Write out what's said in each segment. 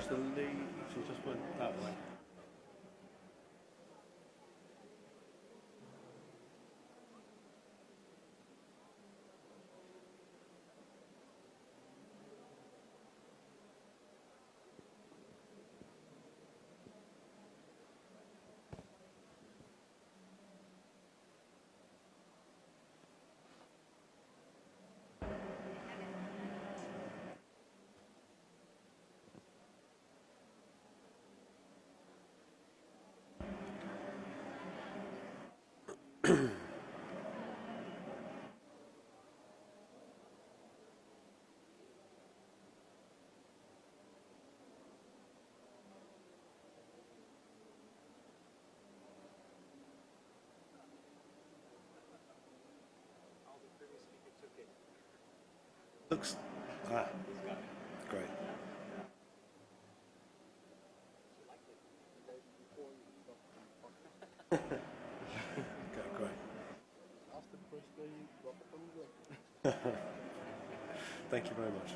the lead? She just went that way. Looks great. Okay, great. Thank you very much.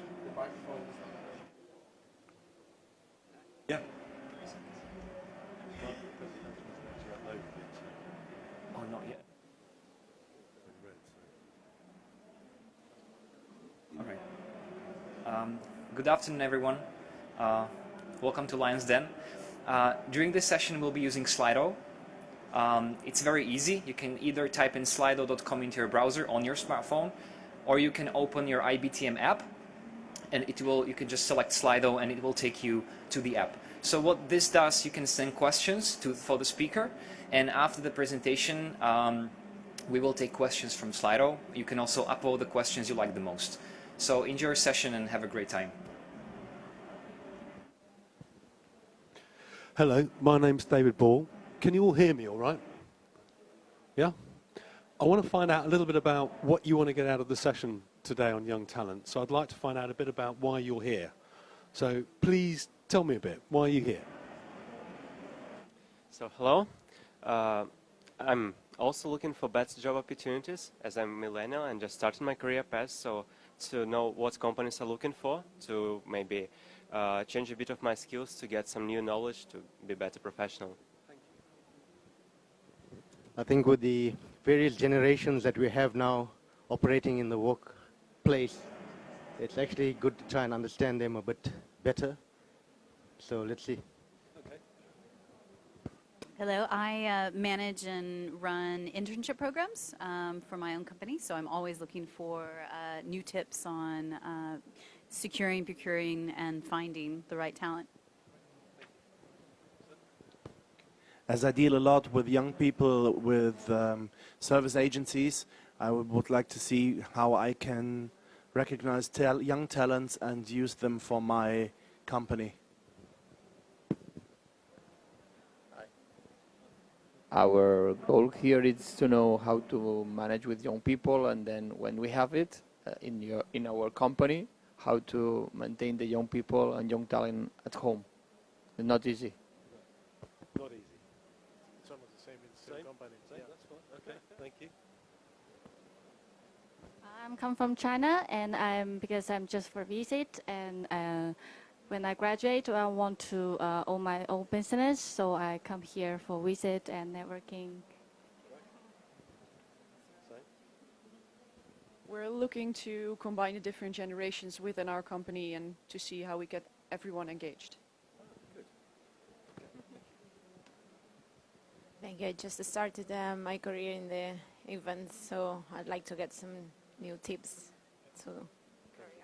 Yeah. Oh, not yet. Okay. Good afternoon, everyone. Welcome to Lion's Den. During this session, we'll be using Slido. It's very easy. You can either type in slido.com into your browser on your smartphone, or you can open your IBTM app, and you can just select Slido, and it will take you to the app. So what this does, you can send questions for the speaker, and after the presentation, we will take questions from Slido. You can also upload the questions you like the most. So enjoy your session and have a great time. Hello, my name's David Ball. Can you all hear me all right? Yeah? I want to find out a little bit about what you want to get out of the session today on Young Talent. So I'd like to find out a bit about why you're here. So please tell me a bit. Why are you here? So hello. I'm also looking for better job opportunities as I'm a millennial and just started my career path. So to know what companies are looking for, to maybe change a bit of my skills to get some new knowledge to be better professional. I think with the various generations that we have now operating in the workplace, it's actually good to try and understand them a bit better. So let's see. Okay. Hello, I manage and run internship programs for my own company, so I'm always looking for new tips on securing, procuring, and finding the right talent. As I deal a lot with young people with service agencies, I would like to see how I can recognize young talents and use them for my company. Our goal here is to know how to manage with young people, and then when we have it in our company, how to maintain the young people and young talent at home. It's not easy. Not easy. It's almost the same in the same company. Same? Yeah, that's fine. Okay, thank you. I'm come from China, and because I'm just for visit, and when I graduate, I want to own my own business, so I come here for visit and networking. We're looking to combine the different generations within our company and to see how we get everyone engaged. Thank you. I just started my career in the events, so I'd like to get some new tips to carry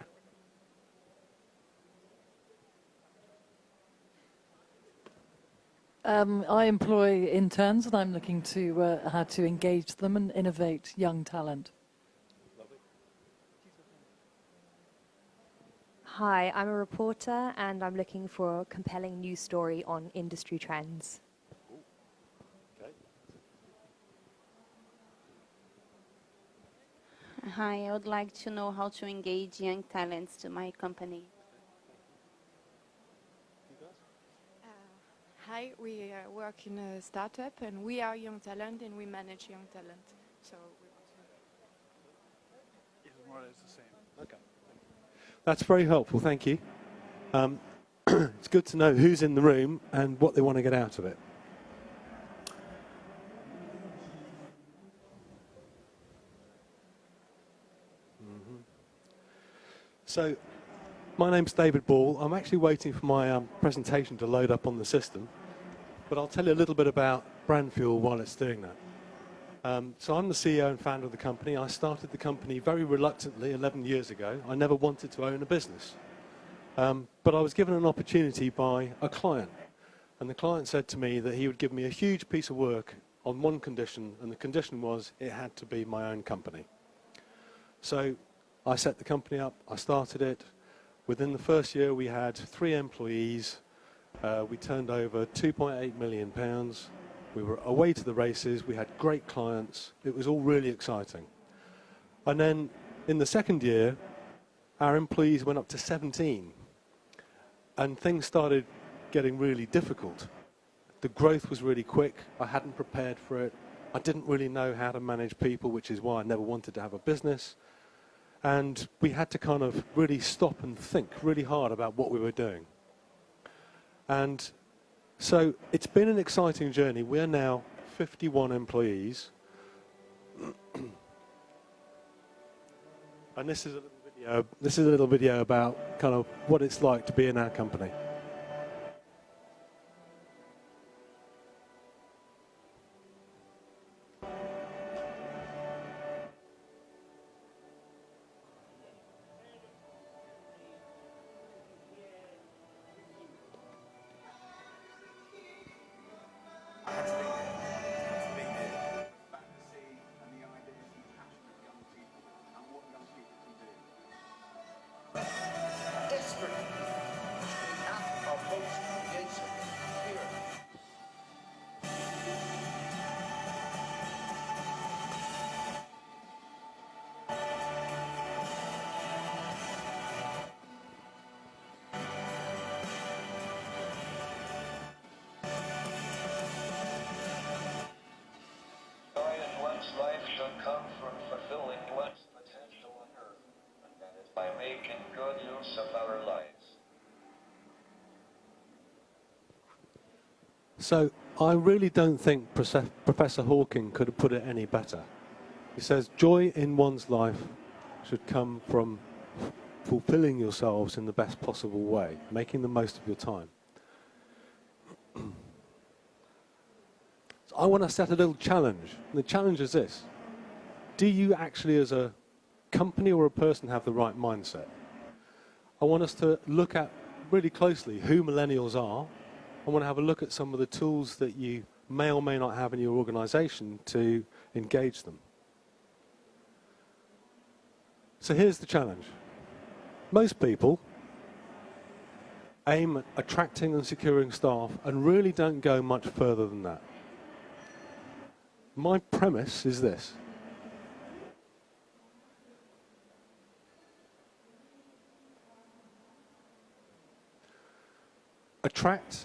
on. I employ interns, and I'm looking to how to engage them and innovate young talent. Hi, I'm a reporter, and I'm looking for a compelling news story on industry trends. Hi, I would like to know how to engage young talents to my company. Hi, we work in a startup, and we are young talent, and we manage young talent. So we want to... More or less the same. Okay. That's very helpful, thank you. it's good to know who's in the room and what they want to get out of it. So, my name's David Ball. I'm actually waiting for my presentation to load up on the system, but I'll tell you a little bit about Brandfuel while it's doing that. So I'm the CEO and founder of the company. I started the company very reluctantly 11 years ago. I never wanted to own a business. But I was given an opportunity by a client. And the client said to me that he would give me a huge piece of work on one condition, and the condition was it had to be my own company. So I set the company up, I started it. Within the first year we had 3 employees. We turned over £2.8 million. We were away to the races, we had great clients, it was all really exciting. And then in the second year, our employees went up to 17, and things started getting really difficult. The growth was really quick, I hadn't prepared for it, I didn't really know how to manage people, which is why I never wanted to have a business. And we had to kind of really stop and think really hard about what we were doing. And so it's been an exciting journey. We're now 51 employees. And this is a little video about kind of what it's like to be in our company. Life shall come from fulfilling one's potential on earth, and that is by making good use of our lives. So I really don't think Professor Hawking could have put it any better. He says, joy in one's life should come from fulfilling yourselves in the best possible way, making the most of your time. I want to set a little challenge. And the challenge is this. Do you actually, as a company or a person, have the right mindset? I want us to look at really closely who millennials are. I want to have a look at some of the tools that you may or may not have in your organization to engage them. So here's the challenge. Most people aim at attracting and securing staff and really don't go much further than that. My premise is this. Attract,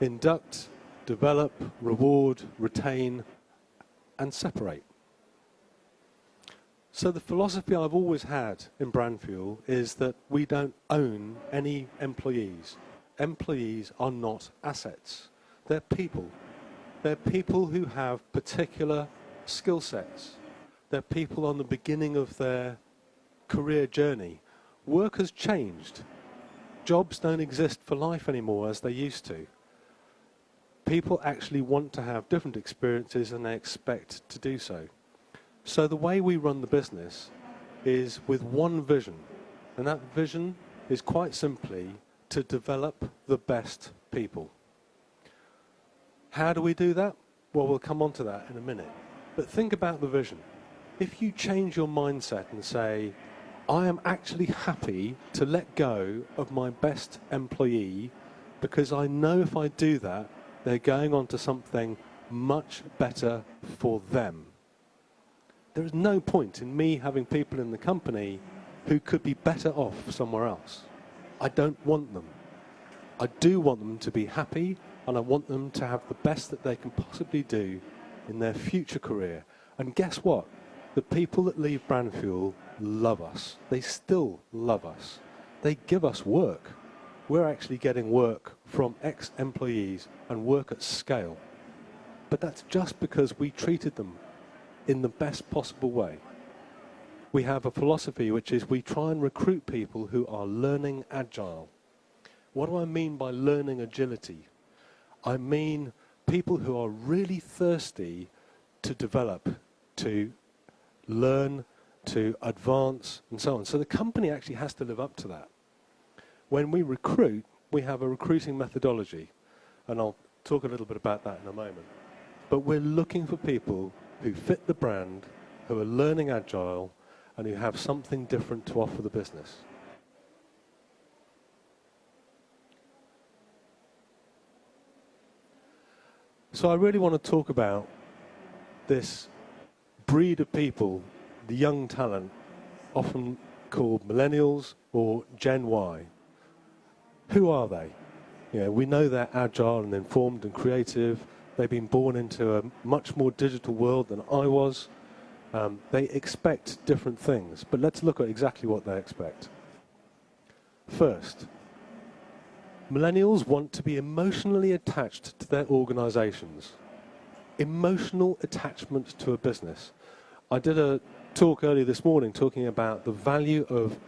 induct, develop, reward, retain, and separate. So the philosophy I've always had in Brandfuel is that we don't own any employees. Employees are not assets. They're people. They're people who have particular skill sets. They're people on the beginning of their career journey. Work has changed. Jobs don't exist for life anymore as they used to. People actually want to have different experiences and they expect to do so. So the way we run the business is with one vision. And that vision is quite simply to develop the best people. How do we do that? Well, we'll come on to that in a minute. But think about the vision. If you change your mindset and say, I am actually happy to let go of my best employee because I know if I do that, they're going on to something much better for them. There is no point in me having people in the company who could be better off somewhere else. I don't want them. I do want them to be happy, and I want them to have the best that they can possibly do in their future career. And guess what? The people that leave Brandfuel love us. They still love us. They give us work. we're actually getting work from ex-employees and work at scale. But that's just because we treated them in the best possible way. We have a philosophy which is we try and recruit people who are learning agile. What do I mean by learning agility? I mean people who are really thirsty to develop, to learn, to advance, and so on. So the company actually has to live up to that. When we recruit, we have a recruiting methodology, and I'll talk a little bit about that in a moment. But we're looking for people who fit the brand, who are learning agile, and who have something different to offer the business. So I really want to talk about this breed of people, the young talent, often called millennials or Gen Y. Who are they? You know, we know they're agile and informed and creative. They've been born into a much more digital world than I was. They expect different things, but let's look at exactly what they expect. First, millennials want to be emotionally attached to their organizations. Emotional attachment to a business. I did a talk earlier this morning talking about the value of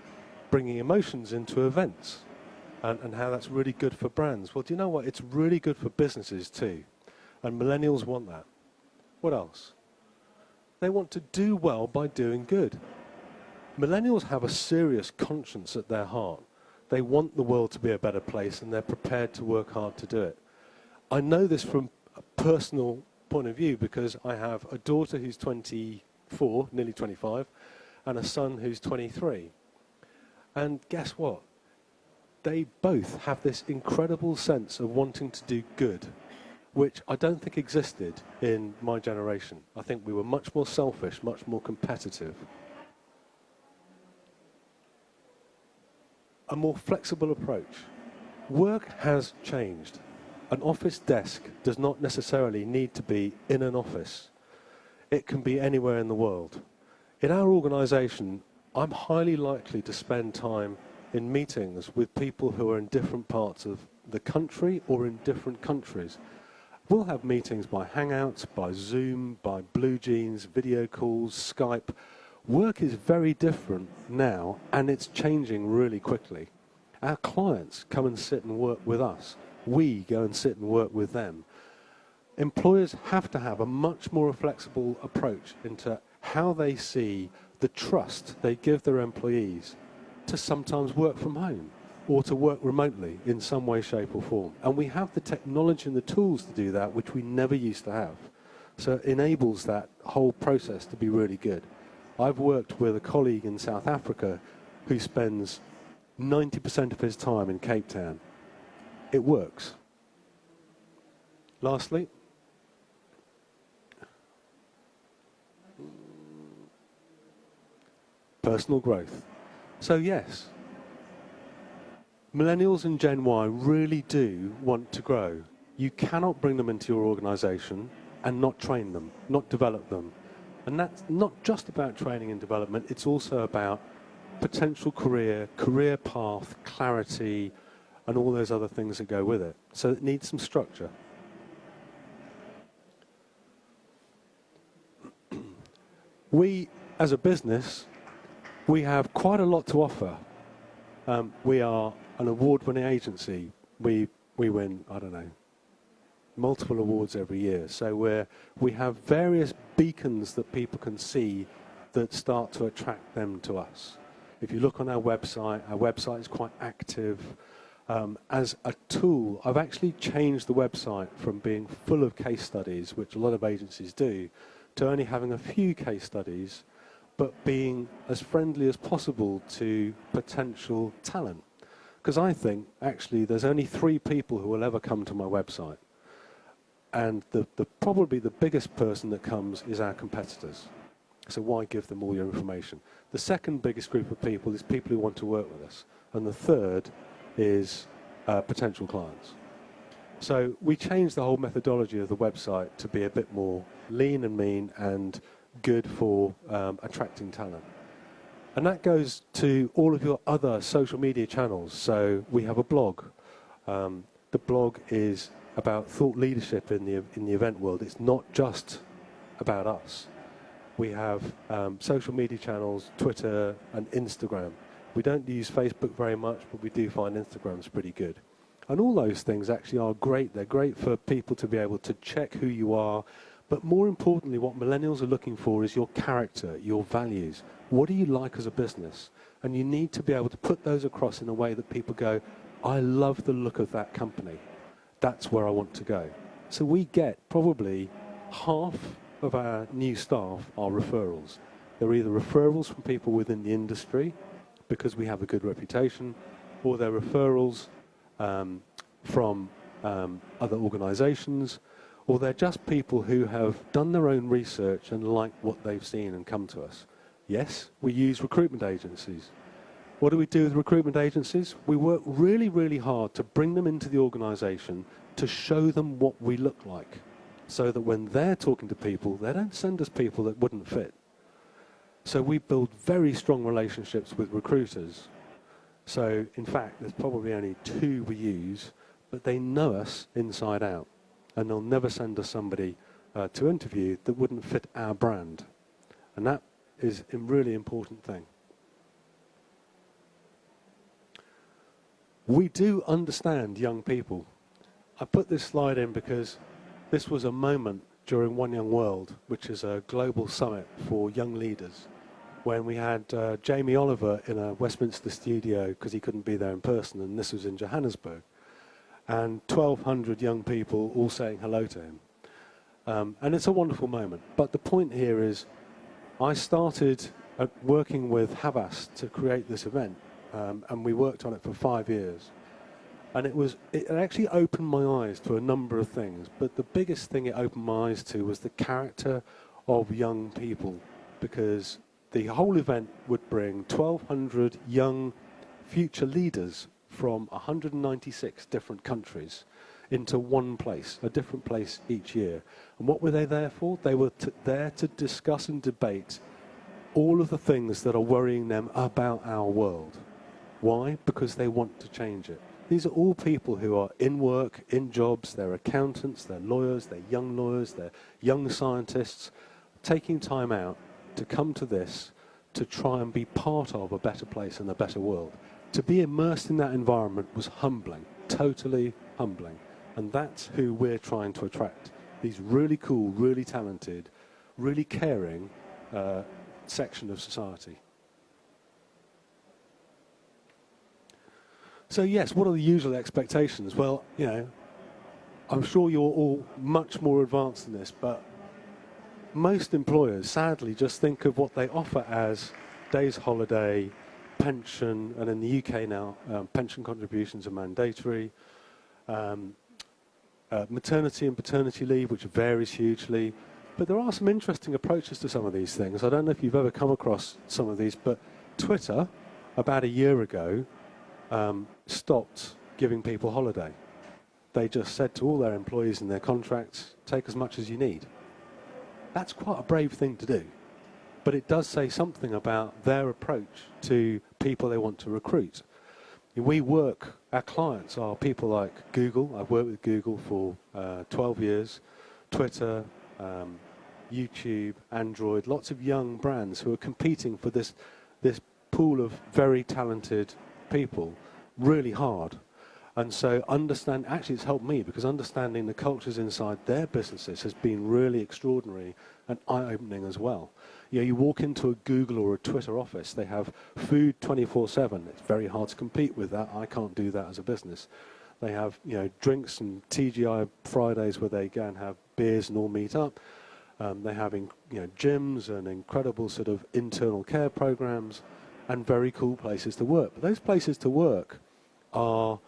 bringing emotions into events and how that's really good for brands. Well, do you know what? It's really good for businesses too. And millennials want that. What else? They want to do well by doing good. Millennials have a serious conscience at their heart. They want the world to be a better place and they're prepared to work hard to do it. I know this from a personal point of view because I have a daughter who's 24, nearly 25, and a son who's 23. And guess what? They both have this incredible sense of wanting to do good, which I don't think existed in my generation. I think we were much more selfish, much more competitive. A more flexible approach. Work has changed. An office desk does not necessarily need to be in an office. It can be anywhere in the world. In our organisation, I'm highly likely to spend time in meetings with people who are in different parts of the country or in different countries. We'll have meetings by Hangouts, by Zoom, by Blue Jeans, video calls, Skype. Work is very different now, and it's changing really quickly. Our clients come and sit and work with us. We go and sit and work with them. Employers have to have a much more flexible approach into how they see the trust they give their employees to sometimes work from home or to work remotely in some way, shape or form. And we have the technology and the tools to do that, which we never used to have. So it enables that whole process to be really good. I've worked with a colleague in South Africa who spends 90% of his time in Cape Town. It works. Lastly, personal growth. So yes, millennials and Gen Y really do want to grow. You cannot bring them into your organization and not train them, not develop them. And that's not just about training and development, it's also about potential career path, clarity, and all those other things that go with it. So it needs some structure. We, as a business, we have quite a lot to offer. We are an award-winning agency. We win, I don't know, multiple awards every year. So we have various beacons that people can see that start to attract them to us. If you look on our website is quite active. As a tool, I've actually changed the website from being full of case studies, which a lot of agencies do, to only having a few case studies, but being as friendly as possible to potential talent. Because I think, actually, there's only 3 people who will ever come to my website. And probably the biggest person that comes is our competitors. So why give them all your information? The second biggest group of people is people who want to work with us. And the third is potential clients. So we changed the whole methodology of the website to be a bit more lean and mean and good for attracting talent. And that goes to all of your other social media channels. So we have a blog. The blog is about thought leadership in the event world. It's not just about us. We have social media channels, Twitter and Instagram. We don't use Facebook very much, but we do find Instagram's pretty good. And all those things actually are great. They're great for people to be able to check who you are. But more importantly, what millennials are looking for is your character, your values. What do you like as a business? And you need to be able to put those across in a way that people go, I love the look of that company. That's where I want to go. So we get probably half of our new staff are referrals. They're either referrals from people within the industry because we have a good reputation, or they're referrals from other organizations, or they're just people who have done their own research and like what they've seen and come to us. Yes, we use recruitment agencies. What do we do with recruitment agencies? We work really, really hard to bring them into the organization to show them what we look like, so that when they're talking to people, they don't send us people that wouldn't fit. So we build very strong relationships with recruiters. So in fact, there's probably only 2 we use, but they know us inside out. And they'll never send us somebody to interview that wouldn't fit our brand. And that is a really important thing. We do understand young people. I put this slide in because this was a moment during One Young World, which is a global summit for young leaders, when we had Jamie Oliver in a Westminster studio because he couldn't be there in person, and this was in Johannesburg. And 1,200 young people all saying hello to him. And it's a wonderful moment. But the point here is, I started working with Havas to create this event, and we worked on it for 5 years. And it actually opened my eyes to a number of things, but the biggest thing it opened my eyes to was the character of young people, because the whole event would bring 1,200 young future leaders from 196 different countries into one place, a different place each year. And what were they there for? They were there to discuss and debate all of the things that are worrying them about our world. Why? Because they want to change it. These are all people who are in work, in jobs, they're accountants, they're lawyers, they're young scientists, taking time out to come to this to try and be part of a better place and a better world. To be immersed in that environment was humbling, totally humbling. And that's who we're trying to attract. These really cool, really talented, really caring section of society. So yes, what are the usual expectations? Well, you know, I'm sure you're all much more advanced than this, but most employers sadly just think of what they offer as days holiday, pension, and in the UK now, pension contributions are mandatory, maternity and paternity leave, which varies hugely. But there are some interesting approaches to some of these things. I don't know if you've ever come across some of these, but Twitter, about a year ago, stopped giving people holiday. They just said to all their employees in their contracts, take as much as you need. That's quite a brave thing to do. But it does say something about their approach to people they want to recruit. Our clients are people like Google. I've worked with Google for 12 years, Twitter, YouTube, Android, lots of young brands who are competing for this pool of very talented people really hard. And so actually it's helped me, because understanding the cultures inside their businesses has been really extraordinary and eye-opening as well. You know, you walk into a Google or a Twitter office, they have food 24/7. It's very hard to compete with that. I can't do that as a business. They have, you know, drinks and TGI Fridays where they go and have beers and all meet up. They're having, you know, gyms and incredible sort of internal care programs and very cool places to work. But those places to work are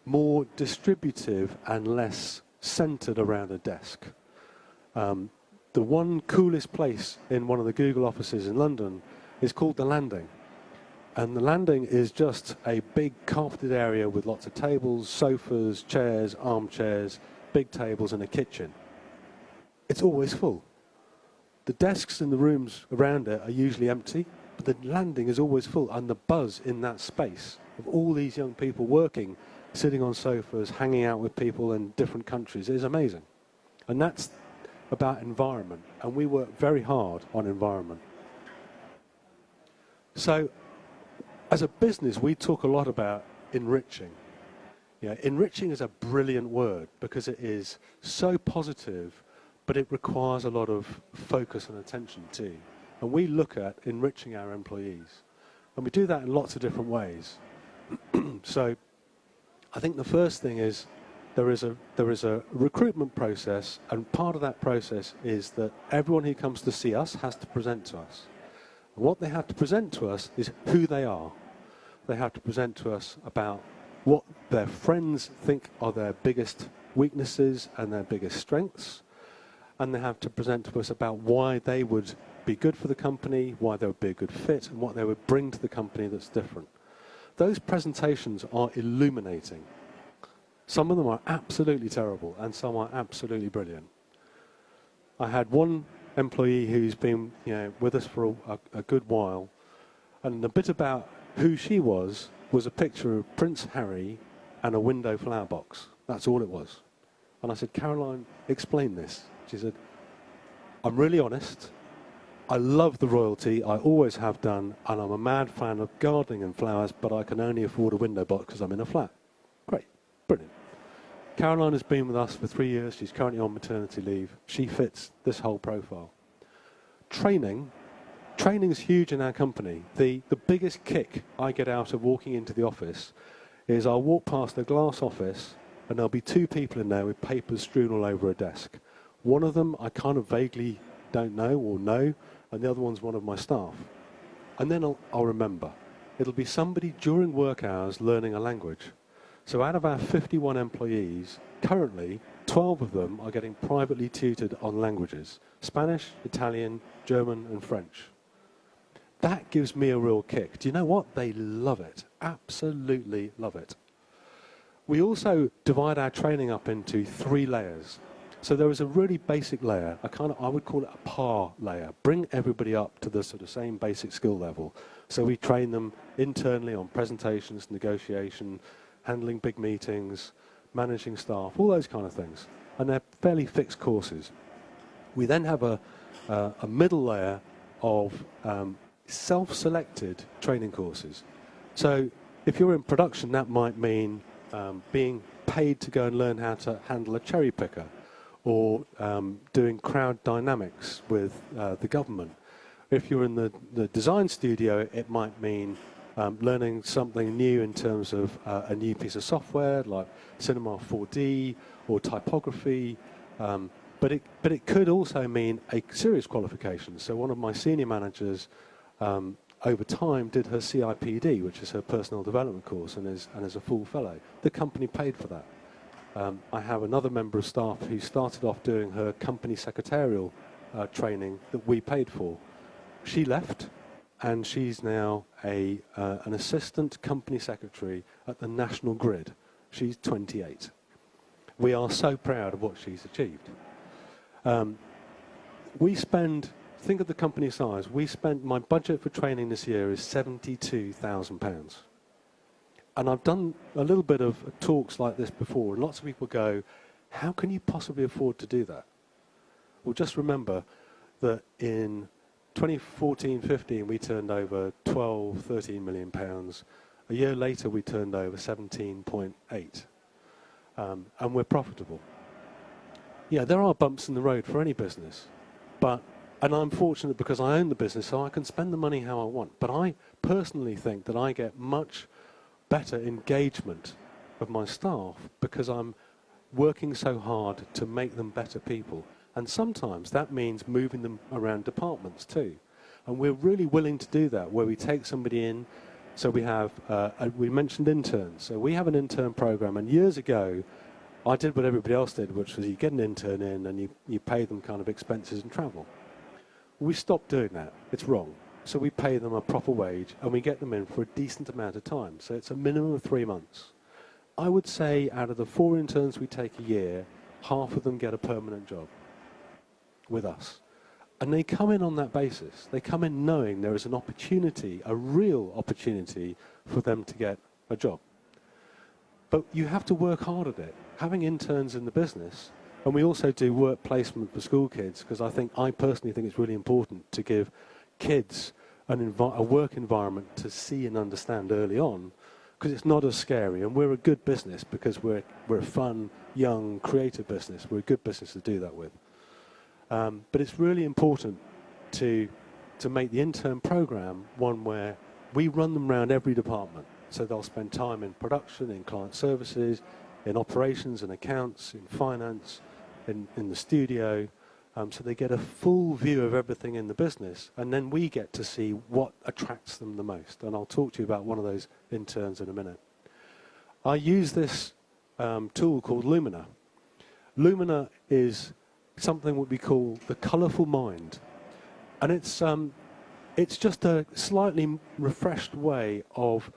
more distributive and less centered around a desk. The one coolest place in one of the Google offices in London is called The Landing. And The Landing is just a big carpeted area with lots of tables, sofas, chairs, armchairs, big tables and a kitchen. It's always full. The desks in the rooms around it are usually empty, but the landing is always full, and the buzz in that space of all these young people working, sitting on sofas, hanging out with people in different countries is amazing. And that's about environment, and we work very hard on environment. So, as a business, we talk a lot about enriching. Yeah, enriching is a brilliant word because it is so positive, but it requires a lot of focus and attention too. And we look at enriching our employees. And we do that in lots of different ways. So I think the first thing is there is a recruitment process, and part of that process is that everyone who comes to see us has to present to us. And what they have to present to us is who they are. They have to present to us about what their friends think are their biggest weaknesses and their biggest strengths. And they have to present to us about why they would be good for the company, why they would be a good fit, and what they would bring to the company that's different. Those presentations are illuminating. Some of them are absolutely terrible, and some are absolutely brilliant. I had one employee who's been with us for a good while, and the bit about who she was a picture of Prince Harry and a window flower box. That's all it was. And I said, Caroline, explain this. She said, I'm really honest. I love the royalty, I always have done, and I'm a mad fan of gardening and flowers, but I can only afford a window box because I'm in a flat. Great, brilliant. Caroline has been with us for 3 years. She's currently on maternity leave. She fits this whole profile. Training is huge in our company. The biggest kick I get out of walking into the office is I'll walk past a glass office and there'll be 2 people in there with papers strewn all over a desk. One of them I kind of vaguely don't know or know, and the other one's one of my staff. And then I'll remember. It'll be somebody during work hours learning a language. So out of our 51 employees, currently 12 of them are getting privately tutored on languages: Spanish, Italian, German and French. That gives me a real kick. Do you know what? They love it. Absolutely love it. We also divide our training up into 3 layers. So there is a really basic layer, I would call it a par layer. Bring everybody up to the sort of same basic skill level. So we train them internally on presentations, negotiation, handling big meetings, managing staff, all those kind of things. And they're fairly fixed courses. We then have a middle layer of self-selected training courses. So if you're in production, that might mean being paid to go and learn how to handle a cherry picker, or doing crowd dynamics with the government. If you're in the design studio, it might mean learning something new in terms of a new piece of software like Cinema 4D or typography. But it could also mean a serious qualification. So one of my senior managers over time did her CIPD, which is her personal development course, and is a full fellow. The company paid for that. I have another member of staff who started off doing her company secretarial training that we paid for. She left, and she's now an assistant company secretary at the National Grid. She's 28. We are so proud of what she's achieved. Think of the company size. My budget for training this year is £72,000. And I've done a little bit of talks like this before, and lots of people go, how can you possibly afford to do that? Well, just remember that in 2014-15, we turned over 13 million pounds. A year later, we turned over 17.8. And we're profitable. Yeah, there are bumps in the road for any business. And I'm fortunate because I own the business, so I can spend the money how I want. But I personally think that I get much better engagement of my staff because I'm working so hard to make them better people. And sometimes that means moving them around departments too. And we're really willing to do that, where we take somebody in. So we have, we mentioned interns. So we have an intern program, and years ago, I did what everybody else did, which was you get an intern in and you pay them kind of expenses and travel. We stopped doing that. It's wrong. So we pay them a proper wage, and we get them in for a decent amount of time. So it's a minimum of 3 months. I would say out of the 4 interns we take a year, half of them get a permanent job with us. And they come in on that basis. They come in knowing there is an opportunity, a real opportunity for them to get a job. But you have to work hard at it. Having interns in the business, and we also do work placement for school kids, because I personally think it's really important to give kids a work environment to see and understand early on, because it's not as scary. And we're a good business because we're a fun, young, creative business. We're a good business to do that with. But it's really important to make the intern program one where we run them around every department. So they'll spend time in production, in client services, in operations and accounts, in finance, in the studio. So they get a full view of everything in the business, and then we get to see what attracts them the most. And I'll talk to you about one of those interns in a minute. I use this tool called Lumina. Lumina is something what we call the colourful mind. And it's just a slightly refreshed way of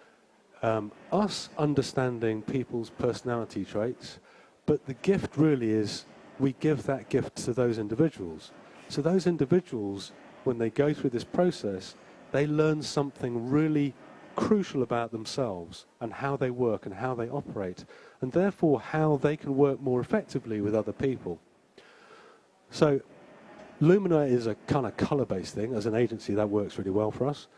us understanding people's personality traits, but the gift really is we give that gift to those individuals. So those individuals, when they go through this process, they learn something really crucial about themselves and how they work and how they operate, and therefore how they can work more effectively with other people. So Lumina is a kind of colour-based thing. As an agency, that works really well for us.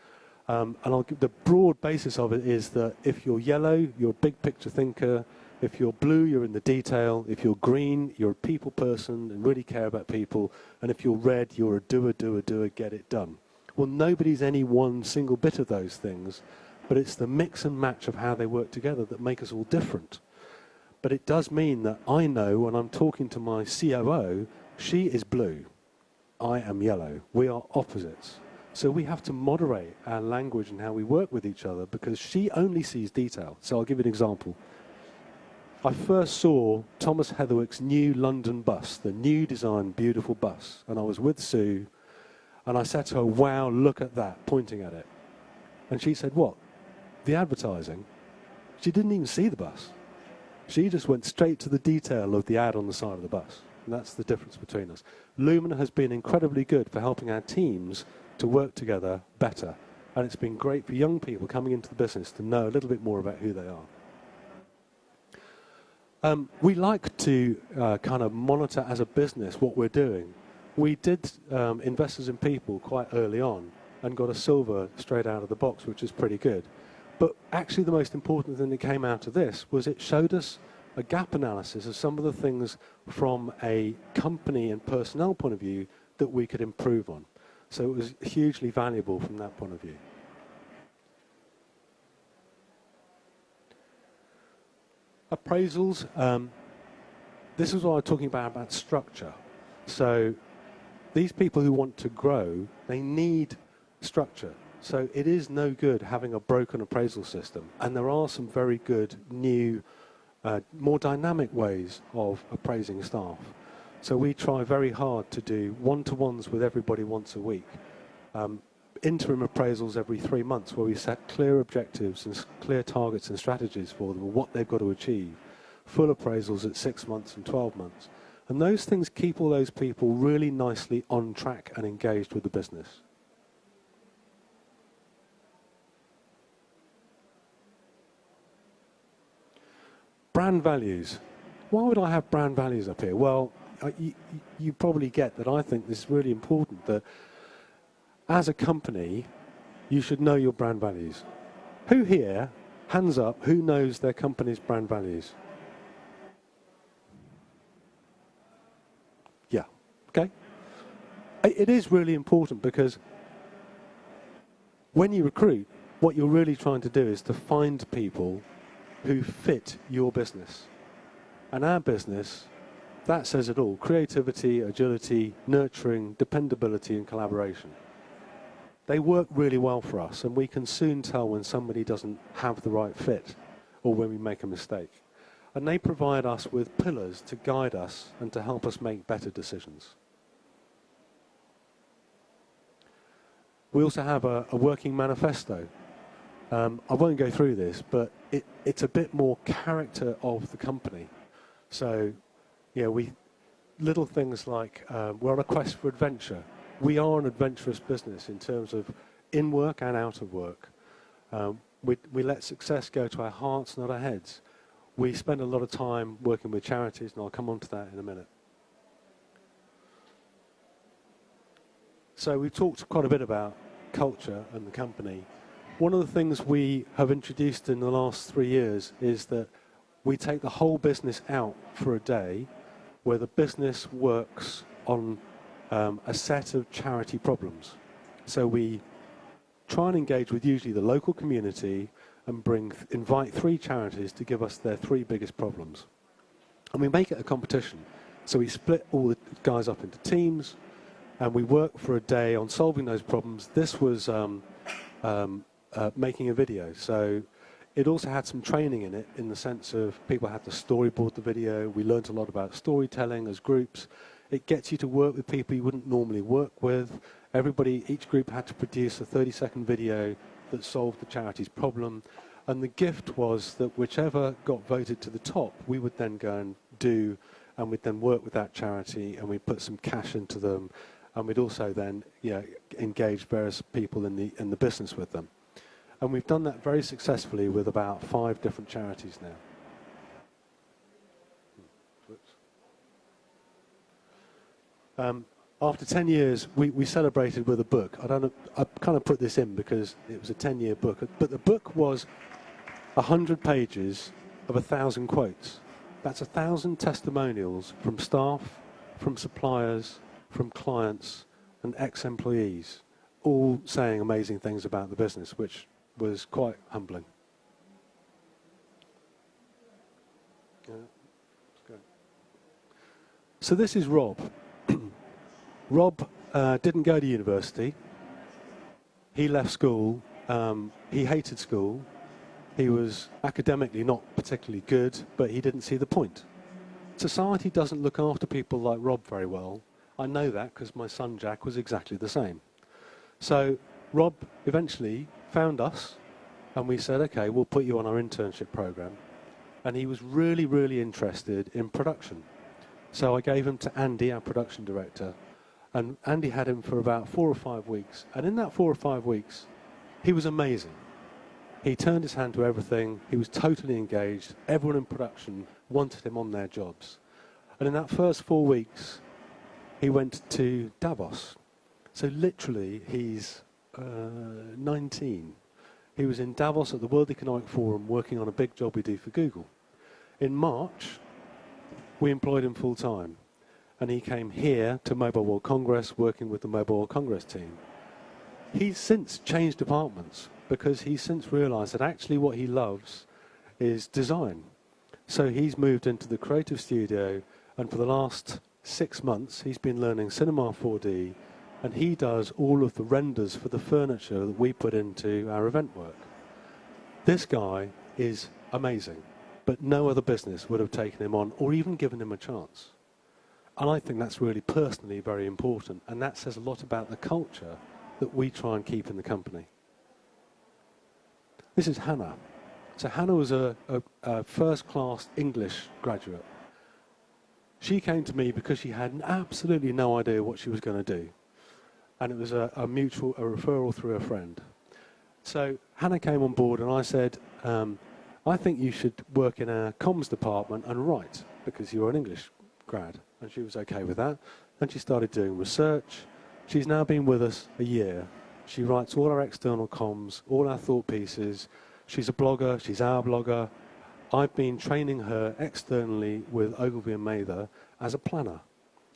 And I'll give the broad basis of it is that if you're yellow, you're a big picture thinker. If you're blue, you're in the detail. If you're green, you're a people person and really care about people. And if you're red, you're a doer, get it done. Well, nobody's any one single bit of those things, but it's the mix and match of how they work together that make us all different. But it does mean that I know when I'm talking to my COO, she is blue, I am yellow. We are opposites. So we have to moderate our language and how we work with each other because she only sees detail. So I'll give you an example. I first saw Thomas Heatherwick's new London bus, the new design, beautiful bus. And I was with Sue, and I said to her, wow, look at that, pointing at it. And she said, what? The advertising? She didn't even see the bus. She just went straight to the detail of the ad on the side of the bus. And that's the difference between us. Lumina has been incredibly good for helping our teams to work together better. And it's been great for young people coming into the business to know a little bit more about who they are. We like to kind of monitor as a business what we're doing. We did Investors in People quite early on and got a silver straight out of the box, which is pretty good. But actually the most important thing that came out of this was it showed us a gap analysis of some of the things from a company and personnel point of view that we could improve on. So it was hugely valuable from that point of view. Appraisals, this is what I was talking about structure. So these people who want to grow, they need structure. So it is no good having a broken appraisal system. And there are some very good new more dynamic ways of appraising staff. So we try very hard to do one-to-ones with everybody once a week. Interim appraisals every 3 months where we set clear objectives and clear targets and strategies for them, what they've got to achieve. Full appraisals at 6 months and 12 months. And those things keep all those people really nicely on track and engaged with the business. Brand values. Why would I have brand values up here? Well, you probably get that I think this is really important, that as a company, you should know your brand values. Who here, hands up, who knows their company's brand values? Yeah, okay. It is really important because when you recruit, what you're really trying to do is to find people who fit your business. And our business, that says it all. Creativity, agility, nurturing, dependability and collaboration. They work really well for us, and we can soon tell when somebody doesn't have the right fit or when we make a mistake. And they provide us with pillars to guide us and to help us make better decisions. We also have a working manifesto. I won't go through this, but it's a bit more character of the company. So, yeah, little things like we're on a quest for adventure. we are an adventurous business in terms of in work and out of work. We let success go to our hearts, not our heads. We spend a lot of time working with charities, and I'll come on to that in a minute. So we've talked quite a bit about culture and the company. One of the things we have introduced in the last 3 years is that we take the whole business out for a day where the business works on a set of charity problems. So we try and engage with usually the local community and invite 3 charities to give us their 3 biggest problems. And we make it a competition. So we split all the guys up into teams, and we work for a day on solving those problems. This was making a video. So it also had some training in it, in the sense of people had to storyboard the video. We learned a lot about storytelling as groups. It gets you to work with people you wouldn't normally work with. Each group had to produce a 30-second video that solved the charity's problem. And the gift was that whichever got voted to the top, we would then go and do, and we'd then work with that charity, and we'd put some cash into them, and we'd also then engage various people in the business with them. And we've done that very successfully with about 5 different charities now. After 10 years, we celebrated with a book. I kind of put this in because it was a 10-year book, but the book was 100 pages of 1,000 quotes. That's 1,000 testimonials from staff, from suppliers, from clients, and ex-employees, all saying amazing things about the business, which was quite humbling. Yeah, that's great. So this is Rob. Rob didn't go to university. He left school. He hated school. He was academically not particularly good, but he didn't see the point. Society doesn't look after people like Rob very well. I know that because my son Jack was exactly the same. So Rob eventually found us, and we said, okay, we'll put you on our internship program. And he was really, really interested in production. So I gave him to Andy, our production director, and Andy had him for about 4 or 5 weeks. And in that 4 or 5 weeks, he was amazing. He turned his hand to everything. He was totally engaged. Everyone in production wanted him on their jobs. And in that first 4 weeks, he went to Davos. So literally, he's 19. He was in Davos at the World Economic Forum working on a big job we do for Google. In March, we employed him full time. And he came here to Mobile World Congress, working with the Mobile World Congress team. He's since changed departments because he's since realized that actually what he loves is design. So he's moved into the creative studio, and for the last 6 months, he's been learning Cinema 4D, and he does all of the renders for the furniture that we put into our event work. This guy is amazing, but no other business would have taken him on or even given him a chance. And I think that's really personally very important, and that says a lot about the culture that we try and keep in the company. This is Hannah. So Hannah was a first-class English graduate. She came to me because she had absolutely no idea what she was going to do. And it was a referral through a friend. So Hannah came on board and I said, I think you should work in a comms department and write because you're an English grad. And she was okay with that. Then she started doing research. She's now been with us a year. She writes all our external comms, all our thought pieces. She's a blogger. She's our blogger. I've been training her externally with Ogilvy and Mather as a planner.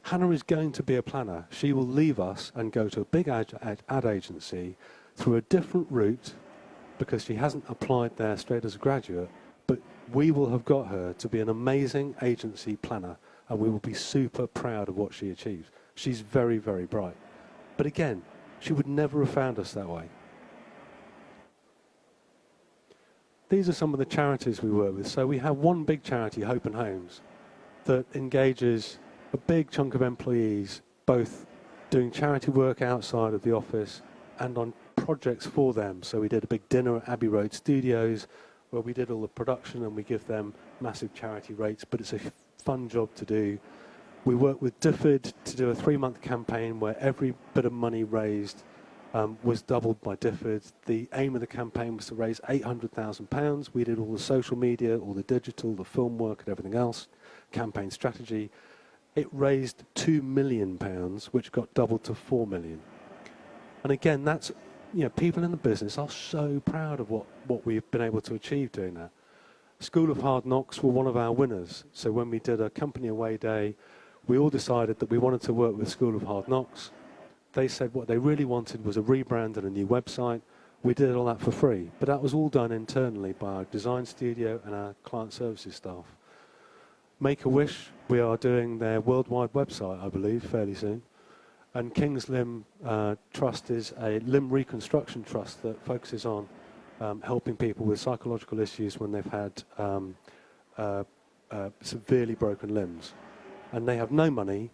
Hannah is going to be a planner. She will leave us and go to a big ad agency through a different route because she hasn't applied there straight as a graduate, but we will have got her to be an amazing agency planner, and we will be super proud of what she achieves. She's very, very bright. But again, she would never have found us that way. These are some of the charities we work with. So we have one big charity, Hope and Homes, that engages a big chunk of employees, both doing charity work outside of the office and on projects for them. So we did a big dinner at Abbey Road Studios where we did all the production and we give them massive charity rates, but it's a fun job to do. We worked with DFID to do a 3-month campaign where every bit of money raised was doubled by DFID. The aim of the campaign was to raise £800,000. We did all the social media, all the digital, the film work and everything else, campaign strategy. It raised £2 million, which got doubled to £4 million. And again, that's, you know, people in the business are so proud of what we've been able to achieve doing that. School of Hard Knocks were one of our winners. So when we did a company away day, we all decided that we wanted to work with School of Hard Knocks. They said what they really wanted was a rebrand and a new website. We did all that for free, but that was all done internally by our design studio and our client services staff. Make-A-Wish, we are doing their worldwide website, I believe, fairly soon. And King's Limb Trust is a limb reconstruction trust that focuses on helping people with psychological issues when they've had severely broken limbs. And they have no money,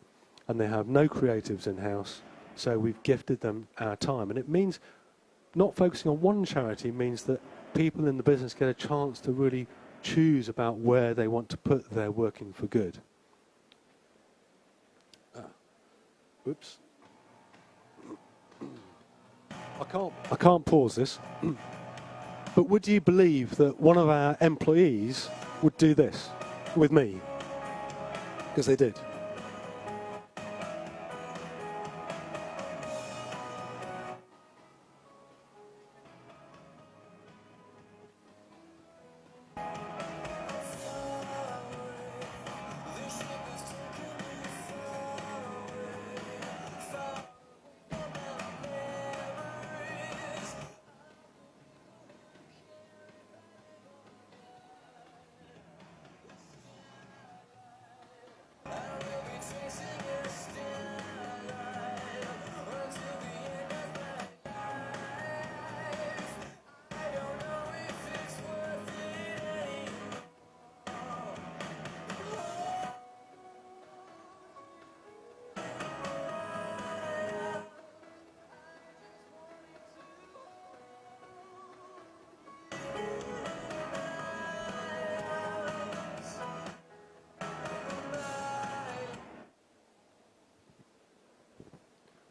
and they have no creatives in-house, so we've gifted them our time. And it means not focusing on one charity means that people in the business get a chance to really choose about where they want to put their working for good. Oops. I can't pause this. But would you believe that one of our employees would do this with me? Because they did.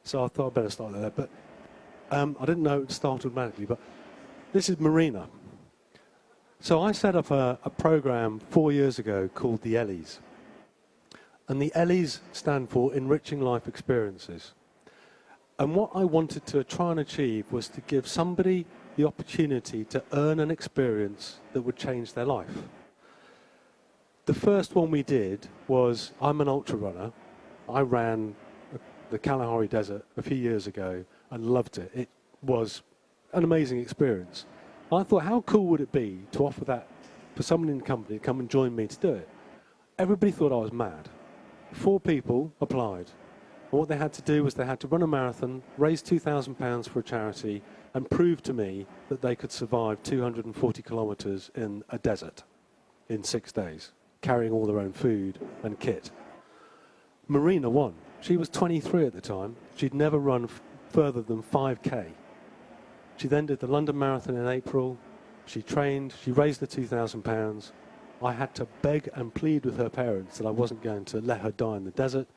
So I thought I'd better start there, but I didn't know it would start automatically, but this is Marina. So I set up a program 4 years ago called the Ellies. And the Ellies stand for Enriching Life Experiences. And what I wanted to try and achieve was to give somebody the opportunity to earn an experience that would change their life. The first one we did was, I'm an ultra runner. I ran the Kalahari Desert a few years ago and loved it. It was an amazing experience. I thought, how cool would it be to offer that for someone in the company to come and join me to do it? Everybody thought I was mad. 4 people applied. And what they had to do was they had to run a marathon, raise £2,000 for a charity, and prove to me that they could survive 240 kilometres in a desert in 6 days, carrying all their own food and kit. Marina won. She was 23 at the time. She'd never run further than 5K. She then did the London Marathon in April. She trained. She raised the £2,000. I had to beg and plead with her parents that I wasn't going to let her die in the desert.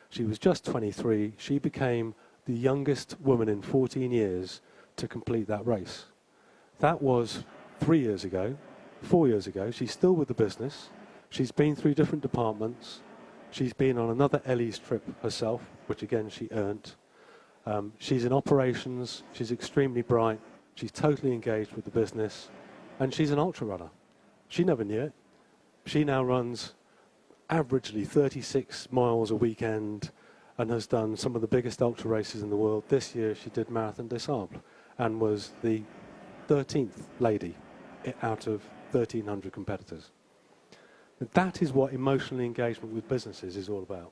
She was just 23. She became the youngest woman in 14 years to complete that race. That was 3 years ago, 4 years ago. She's still with the business. She's been through different departments. She's been on another Ellie's trip herself, which again she earned. She's in operations. She's extremely bright. She's totally engaged with the business. And she's an ultra runner. She never knew it. She now runs averagely 36 miles a weekend and has done some of the biggest ultra races in the world. This year she did Marathon des Sables and was the 13th lady out of 1,300 competitors. That is what emotional engagement with businesses is all about.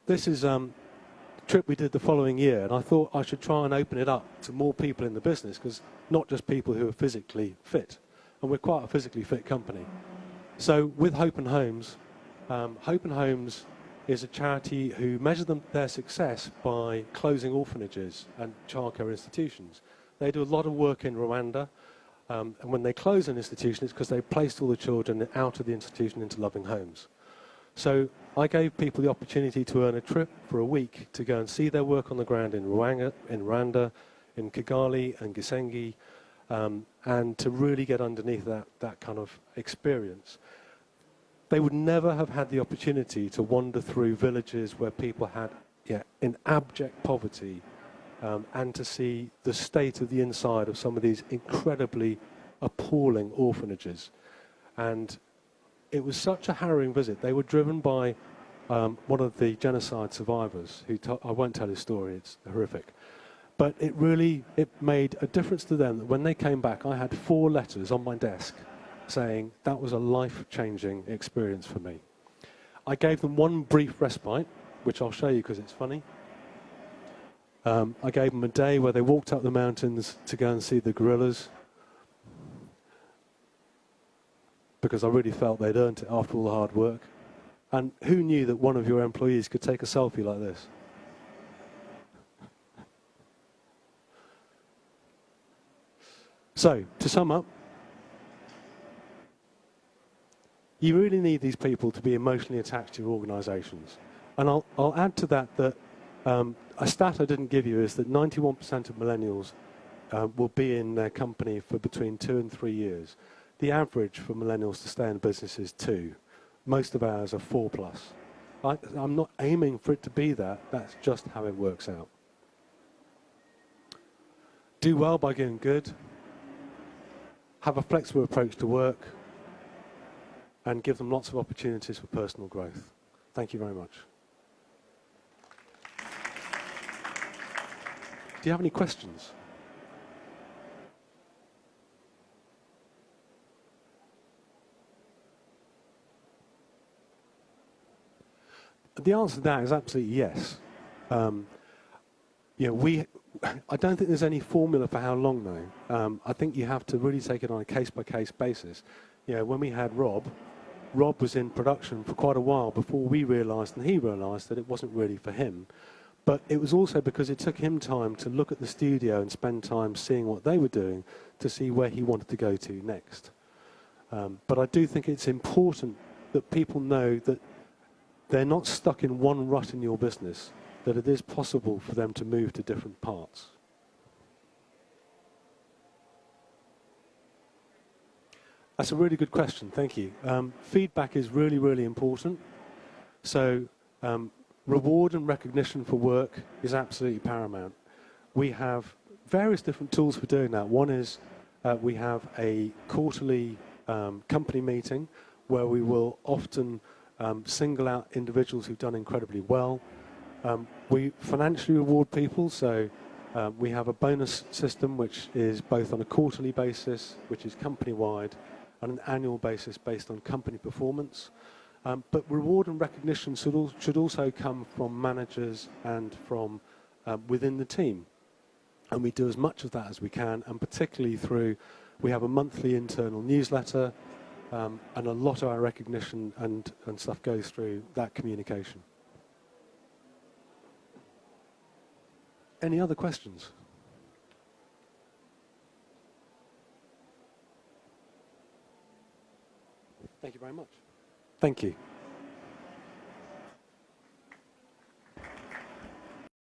This is a trip we did the following year, and I thought I should try and open it up to more people in the business, because not just people who are physically fit, and we're quite a physically fit company. So with Hope and Homes is a charity who measure their success by closing orphanages and childcare institutions. They do a lot of work in Rwanda, and when they close an institution, it's because they placed all the children out of the institution into loving homes. So I gave people the opportunity to earn a trip for a week to go and see their work on the ground in Rwanda, in Kigali and Gisenyi, and to really get underneath that kind of experience. They would never have had the opportunity to wander through villages where people had, in abject poverty, and to see the state of the inside of some of these incredibly appalling orphanages. And it was such a harrowing visit. They were driven by one of the genocide survivors, who I won't tell his story, it's horrific. But it made a difference to them that when they came back, I had 4 letters on my desk saying that was a life-changing experience for me. I gave them one brief respite, which I'll show you because it's funny. I gave them a day where they walked up the mountains to go and see the gorillas, because I really felt they'd earned it after all the hard work. And who knew that one of your employees could take a selfie like this? So, to sum up, you really need these people to be emotionally attached to your organisations. And I'll add to that a stat I didn't give you is that 91% of millennials will be in their company for between 2 and 3 years. The average for millennials to stay in business is 2. Most of ours are 4+. I'm not aiming for it to be that. That's just how it works out. Do well by doing good. Have a flexible approach to work. And give them lots of opportunities for personal growth. Thank you very much. Do you have any questions? The answer to that is absolutely yes. I don't think there's any formula for how long though. I think you have to really take it on a case-by-case basis. When we had Rob was in production for quite a while before we realised and he realised that it wasn't really for him. But it was also because it took him time to look at the studio and spend time seeing what they were doing to see where he wanted to go to next. But I do think it's important that people know that they're not stuck in one rut in your business, that it is possible for them to move to different parts. That's a really good question, thank you. Feedback is really, really important. So reward and recognition for work is absolutely paramount. We have various different tools for doing that. One is we have a quarterly company meeting where we will often single out individuals who've done incredibly well. We financially reward people, so we have a bonus system which is both on a quarterly basis, which is company-wide, and an annual basis based on company performance. But reward and recognition should also come from managers and from within the team. And we do as much of that as we can, and particularly through, we have a monthly internal newsletter, and a lot of our recognition and stuff goes through that communication. Any other questions? Thank you very much. Thank you.